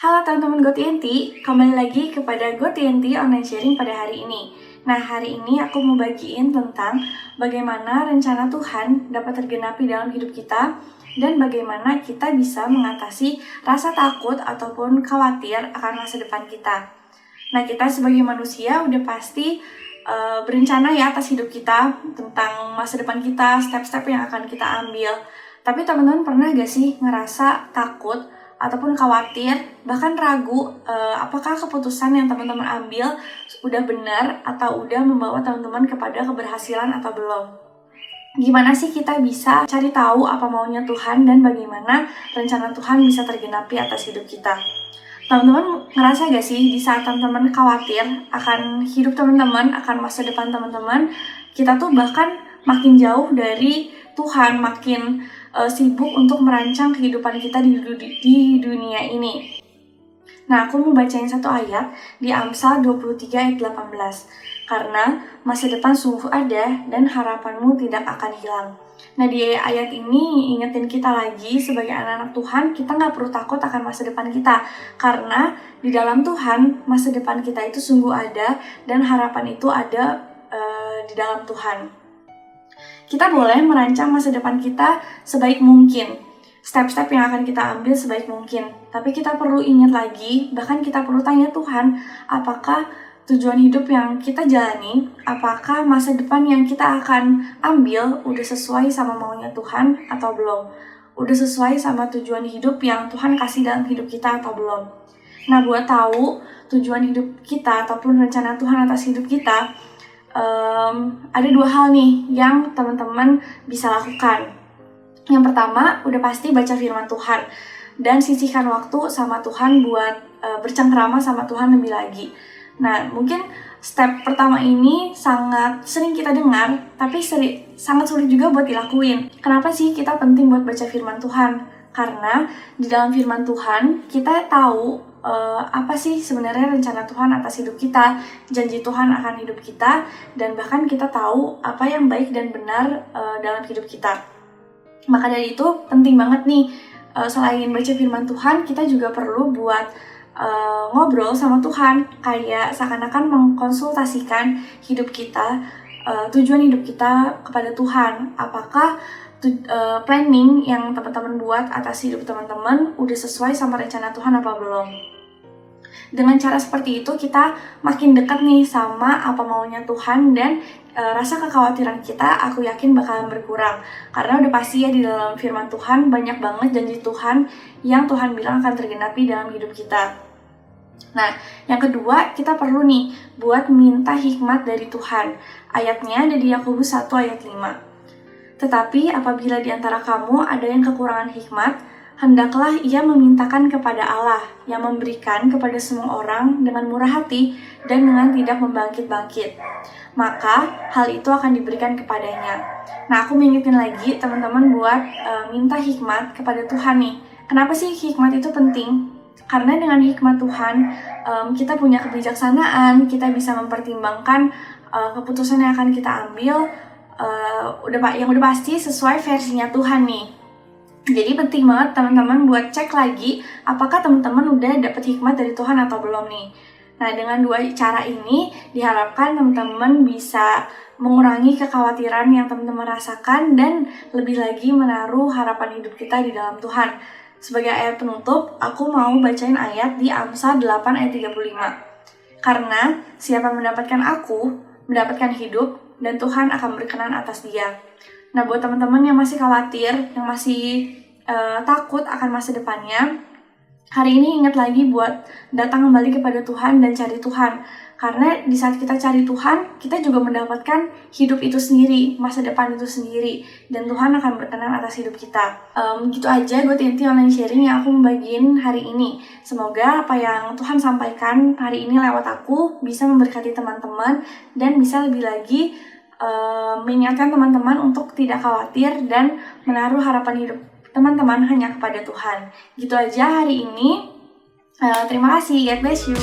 Halo teman-teman GoTNT, kembali lagi kepada GoTNT Online Sharing pada hari ini. Nah, hari ini aku mau bagiin tentang bagaimana rencana Tuhan dapat tergenapi dalam hidup kita dan bagaimana kita bisa mengatasi rasa takut ataupun khawatir akan masa depan kita. Nah, kita sebagai manusia udah pasti berencana ya atas hidup kita, tentang masa depan kita, step-step yang akan kita ambil. Tapi teman-teman pernah gak sih ngerasa takut ataupun khawatir, bahkan ragu apakah keputusan yang teman-teman ambil udah benar atau udah membawa teman-teman kepada keberhasilan atau belum? Gimana sih kita bisa cari tahu apa maunya Tuhan dan bagaimana rencana Tuhan bisa tergenapi atas hidup kita? Teman-teman ngerasa gak sih di saat teman-teman khawatir akan hidup teman-teman, akan masa depan teman-teman, kita tuh bahkan makin jauh dari Tuhan, makin sibuk untuk merancang kehidupan kita di dunia ini. Nah, aku mau bacain satu ayat di Amsal 23 ayat 18. Karena masa depan sungguh ada dan harapanmu tidak akan hilang. Nah, di ayat ini ingetin kita lagi sebagai anak-anak Tuhan, kita gak perlu takut akan masa depan kita. Karena di dalam Tuhan, masa depan kita itu sungguh ada dan harapan itu ada di dalam Tuhan. Kita boleh merancang masa depan kita sebaik mungkin, step-step yang akan kita ambil sebaik mungkin. Tapi kita perlu ingat lagi, bahkan kita perlu tanya Tuhan, apakah tujuan hidup yang kita jalani, apakah masa depan yang kita akan ambil udah sesuai sama maunya Tuhan atau belum? Udah sesuai sama tujuan hidup yang Tuhan kasih dalam hidup kita atau belum? Nah, buat tahu tujuan hidup kita ataupun rencana Tuhan atas hidup kita, ada dua hal nih yang teman-teman bisa lakukan. Yang pertama, udah pasti baca firman Tuhan dan sisihkan waktu sama Tuhan buat bercengkrama sama Tuhan lebih lagi. Nah, mungkin step pertama ini sangat sering kita dengar, tapi sangat sulit juga buat dilakuin. Kenapa sih kita penting buat baca firman Tuhan? Karena di dalam firman Tuhan kita tahu apa sih sebenarnya rencana Tuhan atas hidup kita, janji Tuhan akan hidup kita, dan bahkan kita tahu apa yang baik dan benar dalam hidup kita. Maka dari itu penting banget nih, selain baca firman Tuhan, kita juga perlu buat ngobrol sama Tuhan, kayak seakan-akan mengkonsultasikan hidup kita, tujuan hidup kita kepada Tuhan. Apakah planning yang teman-teman buat atas hidup teman-teman udah sesuai sama rencana Tuhan apa belum? Dengan cara seperti itu kita makin dekat nih sama apa maunya Tuhan, dan rasa kekhawatiran kita aku yakin bakalan berkurang. Karena udah pasti ya di dalam firman Tuhan banyak banget janji Tuhan yang Tuhan bilang akan tergenapi dalam hidup kita. Nah, yang kedua, kita perlu nih buat minta hikmat dari Tuhan. Ayatnya ada di Yakobus 1 ayat 5. Tetapi apabila di antara kamu ada yang kekurangan hikmat, hendaklah ia memintakan kepada Allah yang memberikan kepada semua orang dengan murah hati dan dengan tidak membangkit-bangkit. Maka hal itu akan diberikan kepadanya. Nah, aku mengingatkan lagi teman-teman buat minta hikmat kepada Tuhan nih. Kenapa sih hikmat itu penting? Karena dengan hikmat Tuhan, kita punya kebijaksanaan, kita bisa mempertimbangkan keputusan yang akan kita ambil, yang udah pasti sesuai versinya Tuhan nih. Jadi penting banget teman-teman buat cek lagi apakah teman-teman udah dapet hikmat dari Tuhan atau belum nih. Nah, dengan dua cara ini diharapkan teman-teman bisa mengurangi kekhawatiran yang teman-teman rasakan dan lebih lagi menaruh harapan hidup kita di dalam Tuhan. Sebagai ayat penutup, aku mau bacain ayat di Amsal 8 ayat 35. Karena siapa mendapatkan aku, mendapatkan hidup, dan Tuhan akan berkenan atas dia. Nah, buat teman-teman yang masih khawatir, yang masih takut akan masa depannya, hari ini ingat lagi buat datang kembali kepada Tuhan dan cari Tuhan. Karena di saat kita cari Tuhan, kita juga mendapatkan hidup itu sendiri, masa depan itu sendiri, dan Tuhan akan berkenan atas hidup kita. Gitu aja GoTNT Online Sharing yang aku membagiin hari ini. Semoga apa yang Tuhan sampaikan hari ini lewat aku bisa memberkati teman-teman dan bisa lebih lagi mengingatkan teman-teman untuk tidak khawatir dan menaruh harapan hidup teman-teman hanya kepada Tuhan. Gitu aja hari ini. Terima kasih. God bless you.